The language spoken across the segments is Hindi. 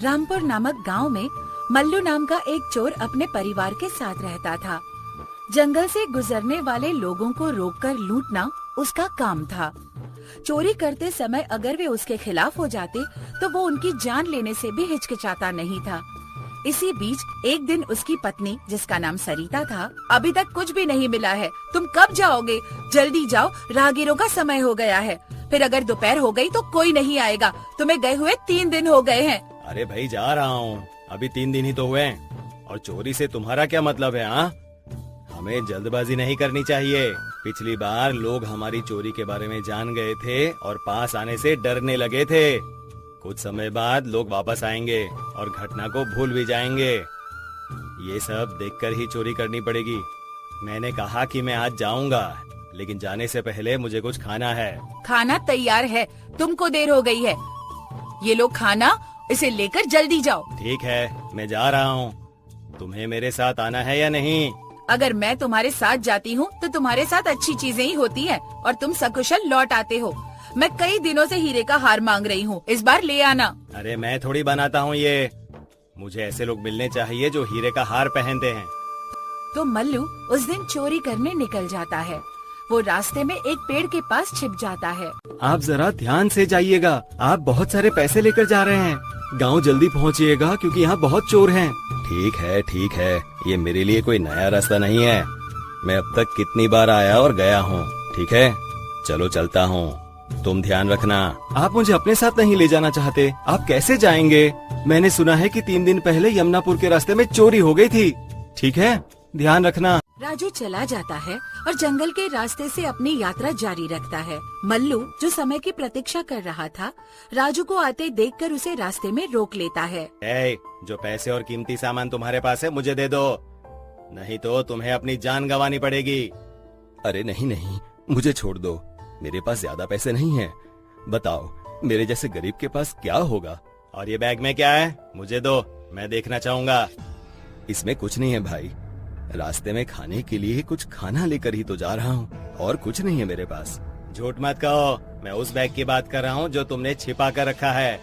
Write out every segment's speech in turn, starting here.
रामपुर नामक गांव में मल्लू नाम का एक चोर अपने परिवार के साथ रहता था। जंगल से गुजरने वाले लोगों को रोककर लूटना उसका काम था। चोरी करते समय अगर वे उसके खिलाफ हो जाते तो वो उनकी जान लेने से भी हिचकिचाता नहीं था। इसी बीच एक दिन उसकी पत्नी, जिसका नाम सरिता था, अभी तक कुछ भी नहीं मिला है, तुम कब जाओगे? जल्दी जाओ, राहगीरों का समय हो गया है। फिर अगर दोपहर हो गई तो कोई नहीं आएगा, तुम्हें गए हुए 3 दिन हो गए हैं। अरे भाई जा रहा हूँ, अभी 3 दिन ही तो हुए हैं। और चोरी से तुम्हारा क्या मतलब है? हाँ, हमें जल्दबाजी नहीं करनी चाहिए। पिछली बार लोग हमारी चोरी के बारे में जान गए थे और पास आने से डरने लगे थे। कुछ समय बाद लोग वापस आएंगे और घटना को भूल भी जाएंगे। ये सब देखकर ही चोरी करनी पड़ेगी। मैंने कहा कि मैं आज जाऊंगा, लेकिन जाने से पहले मुझे कुछ खाना है। खाना तैयार है, तुमको देर हो गई है। ये लो खाना, इसे लेकर जल्दी जाओ। ठीक है, मैं जा रहा हूँ। तुम्हें मेरे साथ आना है या नहीं? अगर मैं तुम्हारे साथ जाती हूँ तो तुम्हारे साथ अच्छी चीजें ही होती हैं और तुम सकुशल लौट आते हो। मैं कई दिनों से हीरे का हार मांग रही हूँ, इस बार ले आना। अरे मैं थोड़ी बनाता हूँ ये, मुझे ऐसे लोग मिलने चाहिए जो हीरे का हार पहनते हैं। तो मल्लू उस दिन चोरी करने निकल जाता है। वो रास्ते में एक पेड़ के पास छिप जाता है। आप जरा ध्यान से जाइएगा, आप बहुत सारे पैसे लेकर जा रहे हैं। गांव जल्दी पहुंचिएगा क्योंकि यहाँ बहुत चोर हैं। ठीक है, ये मेरे लिए कोई नया रास्ता नहीं है। मैं अब तक कितनी बार आया और गया हूँ। ठीक है, चलो चलता हूँ। तुम ध्यान रखना। आप मुझे अपने साथ नहीं ले जाना चाहते, आप कैसे जाएंगे? मैंने सुना है कि 3 दिन पहले यमुनापुर के रास्ते में चोरी हो गई थी। ठीक है, ध्यान रखना। राजू चला जाता है और जंगल के रास्ते से अपनी यात्रा जारी रखता है। मल्लू, जो समय की प्रतीक्षा कर रहा था, राजू को आते देखकर उसे रास्ते में रोक लेता है। जो पैसे और कीमती सामान तुम्हारे पास है मुझे दे दो, नहीं तो तुम्हें अपनी जान गंवानी पड़ेगी। अरे नहीं, मुझे छोड़ दो, मेरे पास ज्यादा पैसे नहीं हैं। बताओ, मेरे जैसे गरीब के पास क्या होगा? और ये बैग में क्या है? मुझे दो, मैं देखना चाहूंगा। इसमें कुछ नहीं है भाई, रास्ते में खाने के लिए कुछ खाना लेकर ही तो जा रहा हूँ, और कुछ नहीं है मेरे पास। झूठ मत कहो, मैं उस बैग की बात कर रहा हूँ जो तुमने छिपा कर रखा है।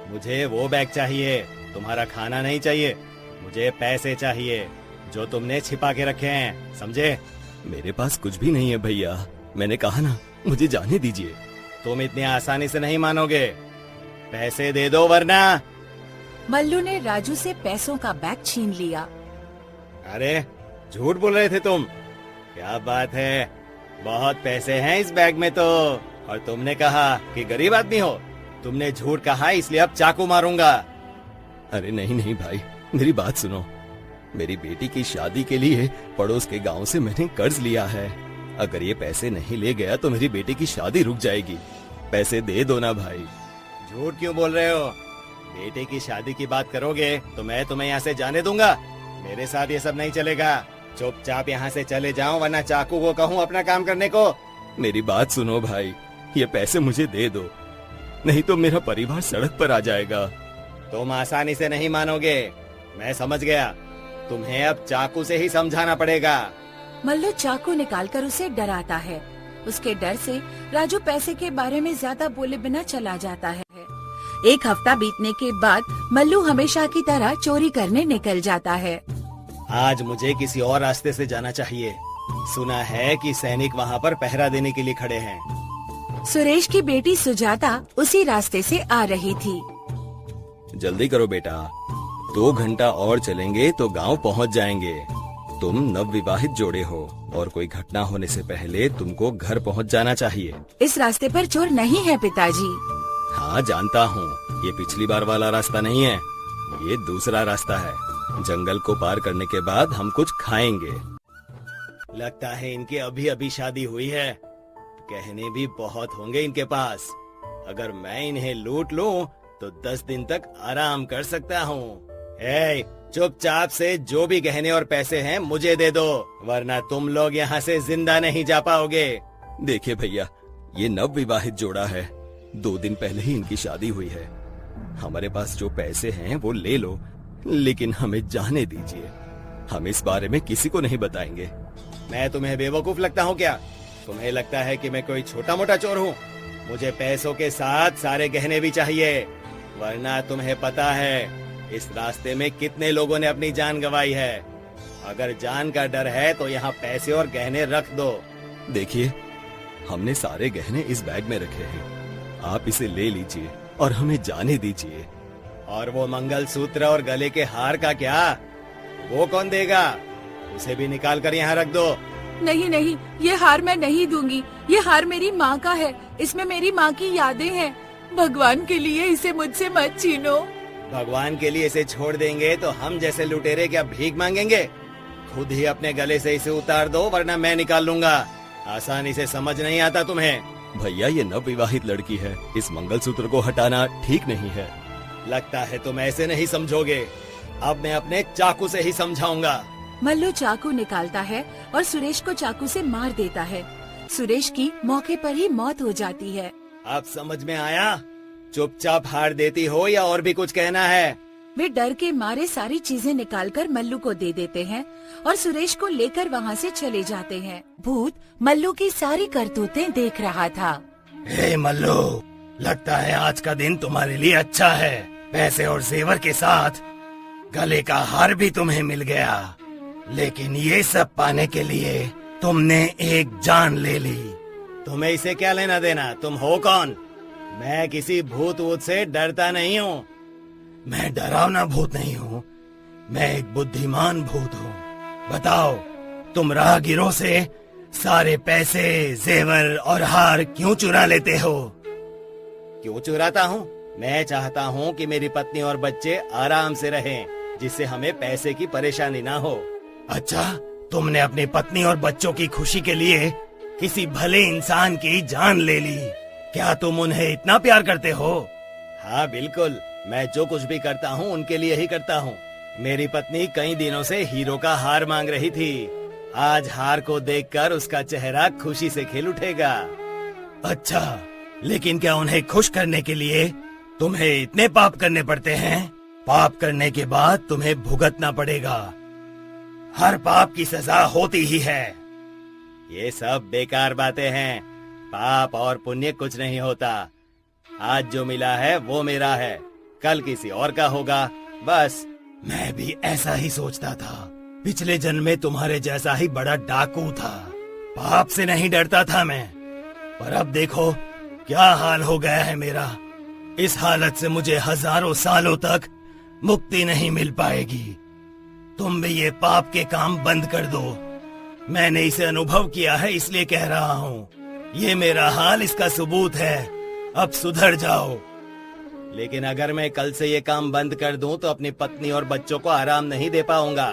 मुझे वो बैग चाहिए, तुम्हारा खाना नहीं चाहिए। मुझे पैसे चाहिए जो तुमने छिपा के रखे हैं, समझे? मेरे पास कुछ भी नहीं है भैया, मैंने कहा ना, मुझे जाने दीजिए। तुम इतनी आसानी से नहीं मानोगे, पैसे दे दो वरना। मल्लू ने राजू से पैसों का बैग छीन लिया। अरे झूठ बोल रहे थे तुम, क्या बात है, बहुत पैसे हैं इस बैग में तो। और तुमने कहा कि गरीब आदमी हो। तुमने झूठ कहा, इसलिए अब चाकू मारूंगा। अरे नहीं भाई, मेरी बात सुनो। मेरी बेटी की शादी के लिए पड़ोस के गांव से मैंने कर्ज लिया है। अगर ये पैसे नहीं ले गया तो मेरी बेटी की शादी रुक जाएगी। पैसे दे दो ना भाई। झूठ क्यों बोल रहे हो? बेटे की शादी की बात करोगे तो मैं तुम्हें यहाँ से जाने दूंगा। मेरे साथ ये सब नहीं चलेगा। चुपचाप यहाँ से चले जाओ, वरना चाकू को कहूँ अपना काम करने को। मेरी बात सुनो भाई, ये पैसे मुझे दे दो, नहीं तो मेरा परिवार सड़क पर आ जाएगा। तुम आसानी से नहीं मानोगे, मैं समझ गया। तुम्हें अब चाकू से ही समझाना पड़ेगा। मल्लू चाकू निकालकर उसे डराता है। उसके डर से राजू पैसे के बारे में ज्यादा बोले बिना चला जाता है। 1 हफ्ता बीतने के बाद मल्लू हमेशा की तरह चोरी करने निकल जाता है। आज मुझे किसी और रास्ते से जाना चाहिए। सुना है कि सैनिक वहाँ पर पहरा देने के लिए खड़े हैं। सुरेश की बेटी सुजाता उसी रास्ते से आ रही थी। जल्दी करो बेटा, 2 घंटा और चलेंगे तो गांव पहुंच जाएंगे। तुम नवविवाहित जोड़े हो और कोई घटना होने से पहले तुमको घर पहुंच जाना चाहिए। इस रास्ते पर चोर नहीं है पिताजी। हाँ जानता हूँ, ये पिछली बार वाला रास्ता नहीं है, ये दूसरा रास्ता है। जंगल को पार करने के बाद हम कुछ खाएंगे। लगता है इनके अभी अभी शादी हुई है, गहने भी बहुत होंगे इनके पास। अगर मैं इन्हें लूट लूं तो 10 दिन तक आराम कर सकता हूँ। चुपचाप से जो भी गहने और पैसे हैं मुझे दे दो, वरना तुम लोग यहाँ से जिंदा नहीं जा पाओगे। देखिए भैया, ये नवविवाहित जोड़ा है, 2 दिन पहले ही इनकी शादी हुई है। हमारे पास जो पैसे हैं वो ले लो, लेकिन हमें जाने दीजिए। हम इस बारे में किसी को नहीं बताएंगे। मैं तुम्हें बेवकूफ लगता हूँ क्या? तुम्हें लगता है कि मैं कोई छोटा मोटा चोर हूँ? मुझे पैसों के साथ सारे गहने भी चाहिए, वरना तुम्हें पता है इस रास्ते में कितने लोगों ने अपनी जान गंवाई है। अगर जान का डर है तो यहाँ पैसे और गहने रख दो। देखिए, हमने सारे गहने इस बैग में रखे हैं। आप इसे ले लीजिए और हमें जाने दीजिए। और वो मंगलसूत्र और गले के हार का क्या? वो कौन देगा? उसे भी निकाल कर यहाँ रख दो। नहीं नहीं, ये हार मैं नहीं दूंगी। ये हार मेरी माँ का है। इसमें मेरी माँ की यादें हैं। भगवान के लिए इसे मुझसे मत छीनो। भगवान के लिए इसे छोड़ देंगे तो हम जैसे लुटेरे क्या भीख मांगेंगे? खुद ही अपने गले से इसे उतार दो, वरना मैं निकाल लूंगा। आसानी से समझ नहीं आता तुम्हें? भैया, ये नवविवाहित लड़की है। इस मंगलसूत्र को हटाना ठीक नहीं है। लगता है तुम ऐसे नहीं समझोगे। अब मैं अपने चाकू से ही समझाऊंगा। मल्लू चाकू निकालता है और सुरेश को चाकू से मार देता है। सुरेश की मौके पर ही मौत हो जाती है। अब समझ में आया? चुपचाप हार देती हो या और भी कुछ कहना है? वे डर के मारे सारी चीजें निकालकर मल्लू को दे देते हैं और सुरेश को लेकर वहाँ से चले जाते हैं। भूत मल्लू की सारी करतूतें देख रहा था। हे मल्लू, लगता है आज का दिन तुम्हारे लिए अच्छा है। पैसे और जेवर के साथ गले का हार भी तुम्हें मिल गया, लेकिन ये सब पाने के लिए तुमने एक जान ले ली। तुम्हें इसे क्या लेना देना? तुम हो कौन? मैं किसी भूत वूत से डरता नहीं हूँ। मैं डरावना भूत नहीं हूँ, मैं एक बुद्धिमान भूत हूँ। बताओ, तुम राहगीरों से सारे पैसे, जेवर और हार क्यों चुरा लेते हो? क्यों चुराता हूँ? मैं चाहता हूँ कि मेरी पत्नी और बच्चे आराम से रहें, जिससे हमें पैसे की परेशानी ना हो। अच्छा, तुमने अपनी पत्नी और बच्चों की खुशी के लिए किसी भले इंसान की जान ले ली। क्या तुम उन्हें इतना प्यार करते हो? हाँ बिल्कुल, मैं जो कुछ भी करता हूँ उनके लिए ही करता हूँ। मेरी पत्नी कई दिनों से हीरो का हार मांग रही थी। आज हार को देखकर उसका चेहरा खुशी से खिल उठेगा। अच्छा, लेकिन क्या उन्हें खुश करने के लिए तुम्हें इतने पाप करने पड़ते हैं? पाप करने के बाद तुम्हें भुगतना पड़ेगा। हर पाप की सजा होती ही है। ये सब बेकार बातें हैं। पाप और पुण्य कुछ नहीं होता। आज जो मिला है वो मेरा है, कल किसी और का होगा। बस मैं भी ऐसा ही सोचता था। पिछले जन्म में तुम्हारे जैसा ही बड़ा डाकू था। पाप से नहीं डरता था मैं, पर अब देखो क्या हाल हो गया है मेरा। इस हालत से मुझे हजारों सालों तक मुक्ति नहीं मिल पाएगी। तुम भी ये पाप के काम बंद कर दो। मैंने इसे अनुभव किया है, इसलिए कह रहा हूँ। ये मेरा हाल इसका सबूत है। अब सुधर जाओ। लेकिन अगर मैं कल से ये काम बंद कर दूं तो अपनी पत्नी और बच्चों को आराम नहीं दे पाऊंगा।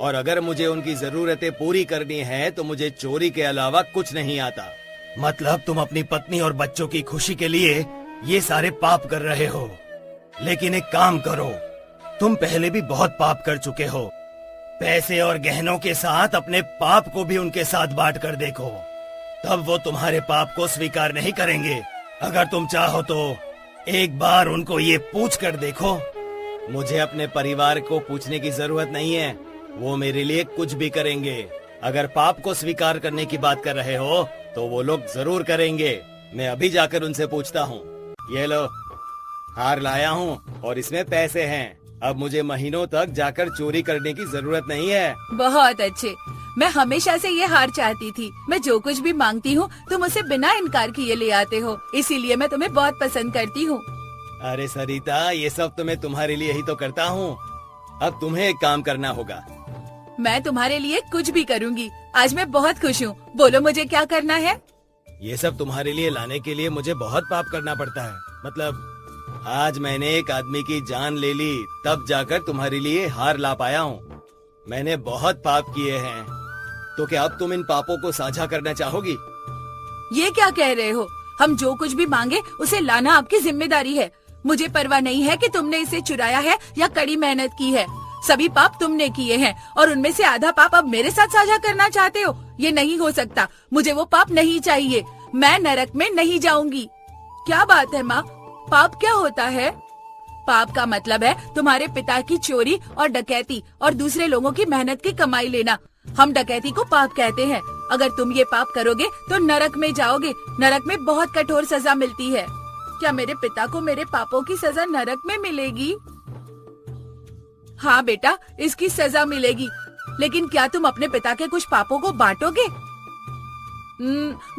और अगर मुझे उनकी जरूरतें पूरी करनी है तो मुझे चोरी के अलावा कुछ नहीं आता। मतलब तुम अपनी पत्नी और बच्चों की खुशी के लिए ये सारे पाप कर रहे हो। लेकिन एक काम करो, तुम पहले भी बहुत पाप कर चुके हो। पैसे और गहनों के साथ अपने पाप को भी उनके साथ बांट कर देखो, तब वो तुम्हारे पाप को स्वीकार नहीं करेंगे। अगर तुम चाहो तो एक बार उनको ये पूछ कर देखो। मुझे अपने परिवार को पूछने की जरूरत नहीं है, वो मेरे लिए कुछ भी करेंगे। अगर पाप को स्वीकार करने की बात कर रहे हो तो वो लोग जरूर करेंगे। मैं अभी जाकर उनसे पूछता हूँ। ये लो, हार लाया हूँ और इसमें पैसे हैं। अब मुझे महीनों तक जाकर चोरी करने की जरूरत नहीं है। बहुत अच्छे, मैं हमेशा से ये हार चाहती थी। मैं जो कुछ भी मांगती हूँ तुम उसे बिना इनकार किए ले आते हो, इसीलिए मैं तुम्हें बहुत पसंद करती हूँ। अरे सरिता, ये सब तो मैं तुम्हारे लिए ही तो करता हूँ। अब तुम्हें एक काम करना होगा। मैं तुम्हारे लिए कुछ भी करूँगी। आज मैं बहुत खुश हूँ। बोलो मुझे क्या करना है? ये सब तुम्हारे लिए लाने के लिए मुझे बहुत पाप करना पड़ता है। मतलब आज मैंने एक आदमी की जान ले ली, तब जाकर तुम्हारे लिए हार ला पाया हूँ। मैंने बहुत पाप किए हैं। तो क्या अब तुम इन पापों को साझा करना चाहोगी? ये क्या कह रहे हो? हम जो कुछ भी मांगे उसे लाना आपकी जिम्मेदारी है। मुझे परवाह नहीं है कि तुमने इसे चुराया है या कड़ी मेहनत की है। सभी पाप तुमने किए हैं और उनमें से आधा पाप अब मेरे साथ साझा करना चाहते हो। ये नहीं हो सकता। मुझे वो पाप नहीं चाहिए। मैं नरक में नहीं जाऊंगी। क्या बात है माँ? पाप क्या होता है? पाप का मतलब है तुम्हारे पिता की चोरी और डकैती और दूसरे लोगों की मेहनत की कमाई लेना। हम डकैती को पाप कहते हैं। अगर तुम ये पाप करोगे तो नरक में जाओगे। नरक में बहुत कठोर सजा मिलती है। क्या मेरे पिता को मेरे पापों की सजा नरक में मिलेगी? हाँ बेटा, इसकी सजा मिलेगी। लेकिन क्या तुम अपने पिता के कुछ पापों को बांटोगे?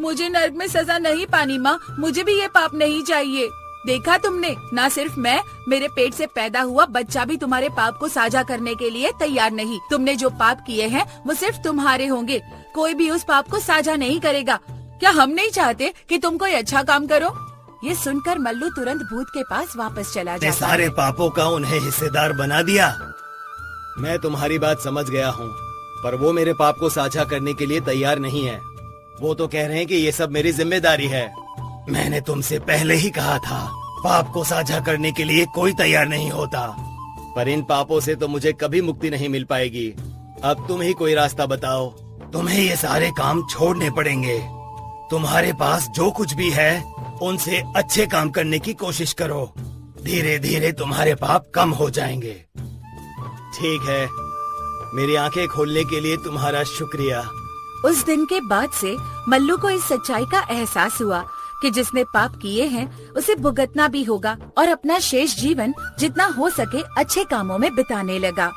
मुझे नर्क में सजा नहीं पानी माँ, मुझे भी ये पाप नहीं चाहिए। देखा तुमने, ना सिर्फ मैं, मेरे पेट से पैदा हुआ बच्चा भी तुम्हारे पाप को साझा करने के लिए तैयार नहीं। तुमने जो पाप किए हैं वो सिर्फ तुम्हारे होंगे, कोई भी उस पाप को साझा नहीं करेगा। क्या हम नहीं चाहते कि तुम कोई अच्छा काम करो? ये सुनकर मल्लू तुरंत भूत के पास वापस चला ने जाता सारे है। पापों का उन्हें हिस्सेदार बना दिया। मैं तुम्हारी बात समझ गया हूँ, पर वो मेरे पाप को साझा करने के लिए तैयार नहीं है। वो तो कह रहे हैं कि ये सब मेरी जिम्मेदारी है। मैंने तुमसे पहले ही कहा था, पाप को साझा करने के लिए कोई तैयार नहीं होता। पर इन पापों से तो मुझे कभी मुक्ति नहीं मिल पाएगी। अब तुम ही कोई रास्ता बताओ। तुम्हें ये सारे काम छोड़ने पड़ेंगे। तुम्हारे पास जो कुछ भी है उनसे अच्छे काम करने की कोशिश करो। धीरे धीरे तुम्हारे पाप कम हो जाएंगे। ठीक है, मेरी आंखें खोलने के लिए तुम्हारा शुक्रिया। उस दिन के बाद से मल्लू को इस सच्चाई का एहसास हुआ कि जिसने पाप किए हैं उसे भुगतना भी होगा, और अपना शेष जीवन जितना हो सके अच्छे कामों में बिताने लगा।